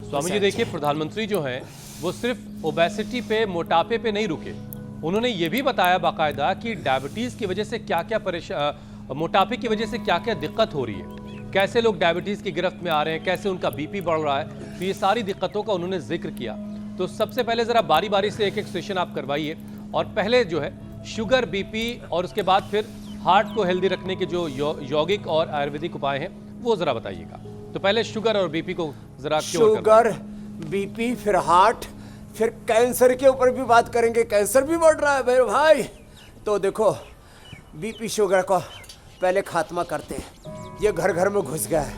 स्वामी जी देखिए, प्रधानमंत्री जो हैं वो सिर्फ ओबेसिटी पे, मोटापे पे नहीं रुके। उन्होंने ये भी बताया बाकायदा कि डायबिटीज की वजह से क्या क्या मोटापे की वजह से क्या क्या दिक्कत हो रही है, कैसे लोग डायबिटीज की गिरफ्त में आ रहे हैं, कैसे उनका बीपी बढ़ रहा है। तो ये सारी दिक्कतों का उन्होंने जिक्र किया। तो सबसे पहले जरा बारी बारी से एक एक सेशन आप करवाइए, और पहले जो है शुगर, बीपी, और उसके बाद फिर हार्ट को हेल्दी रखने के जो यौगिक और आयुर्वेदिक उपाय हैं वो जरा बताइएगा। तो पहले शुगर और बीपी को जरा शुगर, बीपी, फिर हार्ट, फिर कैंसर के ऊपर भी बात करेंगे। कैंसर भी बढ़ रहा है मेरे भाई। तो देखो, बीपी शुगर को पहले खात्मा करते हैं। ये घर घर में घुस गया है,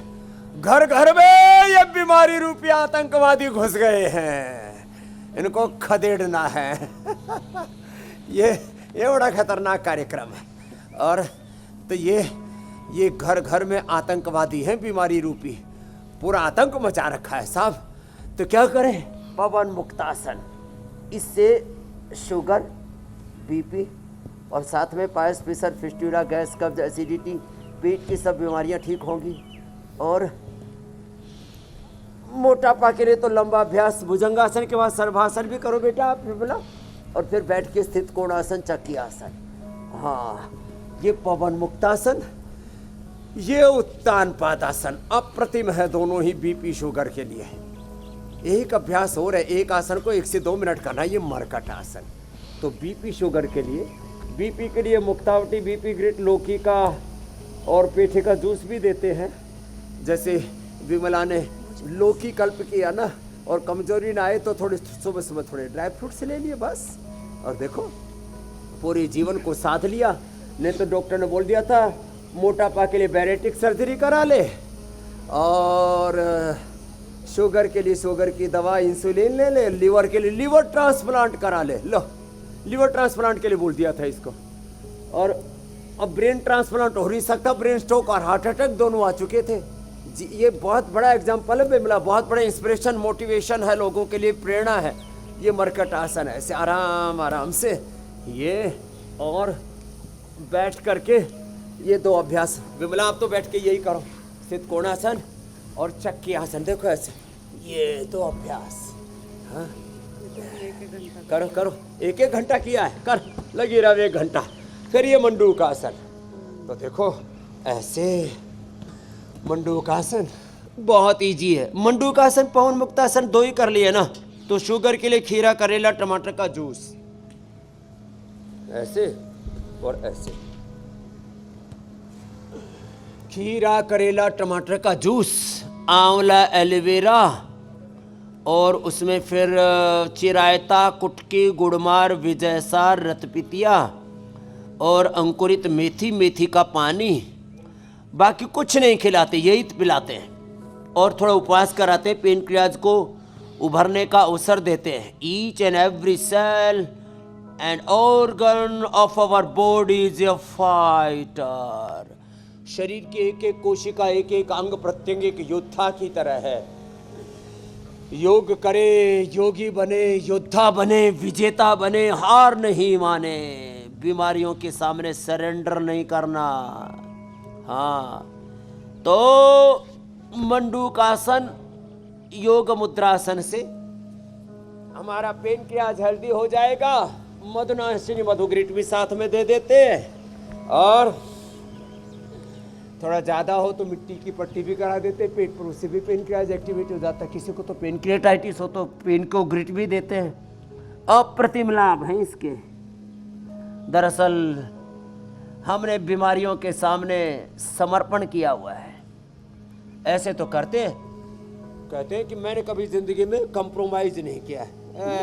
घर घर में ये बीमारी रूपी आतंकवादी घुस गए हैं। इनको खदेड़ना है। ये बड़ा खतरनाक कार्यक्रम है। और तो ये घर घर में आतंकवादी हैं, बीमारी रूपी, पूरा आतंक मचा रखा है साहब। तो क्या करें? पवन मुक्तासन। इससे शुगर, बीपी और साथ में पायस, प्रेशर, फिस्टूला, गैस, कब्ज, एसिडिटी, पेट की सब बीमारियां ठीक होंगी। और मोटापा के लिए तो लंबा अभ्यास, भुजंगासन के बाद सर्वासन भी करो बेटा आप, बोला। और फिर बैठ के स्थित कोणासन, चक्की आसन। हाँ, ये पवन मुक्तासन, ये उत्तान पादासन अप्रतिम है दोनों ही बीपी शुगर के लिए। एक अभ्यास हो रहा है, एक आसन को 1 से 2 मिनट करना, ये मरकट आसन। तो बीपी शुगर के लिए, बीपी के लिए मुक्तावटी, बीपी ग्रेट, लौकी का और पेठे का जूस भी देते हैं। जैसे विमला ने लौकी कल्प किया ना, और कमजोरी ना आए तो थोड़े सुबह सुबह थोड़े ड्राई फ्रूट्स ले लिए बस, और देखो पूरे जीवन को साध लिया। नहीं तो डॉक्टर ने बोल दिया था मोटापा के लिए बैरेटिक सर्जरी करा ले, और शुगर के लिए शुगर की दवा, इंसुलिन ले ले, लीवर के लिए लीवर ट्रांसप्लांट करा ले। लो, लीवर ट्रांसप्लांट के लिए बोल दिया था इसको। और अब ब्रेन ट्रांसप्लांट हो नहीं सकता, ब्रेन स्ट्रोक और हार्ट अटैक दोनों आ चुके थे जी। ये बहुत बड़ा एग्जाम्पल है बिमला, बहुत बड़ा इंस्पिरेशन, मोटिवेशन है लोगों के लिए, प्रेरणा है। ये मरकट आसन है। ऐसे आराम आराम से ये, और बैठ करके ये 2 अभ्यास। विमला आप तो बैठ के यही करो, स्थित कोणासन और चक्की आसन। देखो ऐसे ये 2 अभ्यास। हाँ, करो करो, 1-1 घंटा किया है, कर लगी रहा 1 घंटा। फिर ये मंडूक आसन। तो देखो ऐसे मंडूक आसन बहुत इजी है। मंडूक आसन, पवन मुक्तासन 2 ही कर लिए ना। तो शुगर के लिए खीरा, करेला, टमाटर का जूस, ऐसे और ऐसे। खीरा, करेला, टमाटर का जूस, आंवला, एलोवेरा, और उसमें फिर चिरायता, कुटकी, गुड़मार, विजयसार, रतपितिया और अंकुरित मेथी, मेथी का पानी। बाकी कुछ नहीं खिलाते, यही पिलाते हैं। और थोड़ा उपवास कराते हैं, पेनक्रियाज को उभरने का अवसर देते हैं। Each and every cell and organ of our body is a fighter. शरीर की एक एक कोशिका, एक एक अंग प्रत्यंग एक योद्धा की तरह है। योग करे, योगी बने, योद्धा बने, विजेता बने, हार नहीं माने, बीमारियों के सामने सरेंडर नहीं करना। हाँ, तो मंडूकासन, योग मुद्रासन से हमारा पेनक्रियाज हेल्दी हो जाएगा। मधुनाशिनी, मधुग्रिट भी साथ में दे देते हैं। और थोड़ा ज़्यादा हो तो मिट्टी की पट्टी भी करा देते हैं पेट पर, उससे भी पेनक्रियाज एक्टिवेट हो जाता है। किसी को तो पेनक्रियाटाइटिस हो तो पेन को ग्रिट भी देते हैं। अप्रतिम लाभ हैं इसके। दरअसल हमने बीमारियों के सामने समर्पण किया हुआ है। ऐसे तो कहते हैं कि मैंने कभी जिंदगी में कंप्रोमाइज नहीं किया है।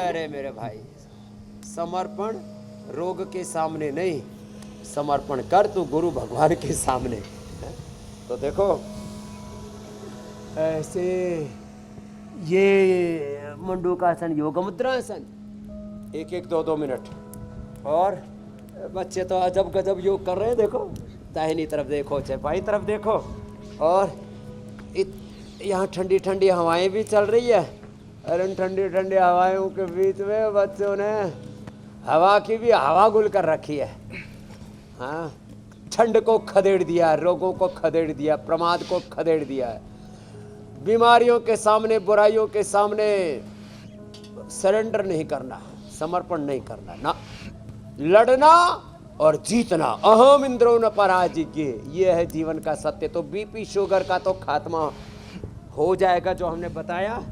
अरे मेरे भाई, समर्पण रोग के सामने नहीं, समर्पण कर तू गुरु भगवान के सामने। तो देखो ऐसे ये मंडूकासन, योग मुद्रासन, 1-1, 2-2 मिनट। और बच्चे तो अजब गजब योग कर रहे हैं। देखो, दाहिनी तरफ देखो, चाहे बाईं तरफ देखो। और यहाँ ठंडी ठंडी हवाएं भी चल रही है। और इन ठंडी ठंडी हवाओं के बीच में बच्चों ने हवा की भी हवा गुल कर रखी है। हाँ, ठंड को खदेड़ दिया, रोगों को खदेड़ दिया, प्रमाद को खदेड़ दिया है। बीमारियों के सामने, बुराइयों के सामने सरेंडर नहीं करना, समर्पण नहीं करना ना, लड़ना और जीतना। अहम इंद्रो न पराजिज्ञ, ये है जीवन का सत्य। तो बीपी शुगर का तो खात्मा हो जाएगा जो हमने बताया।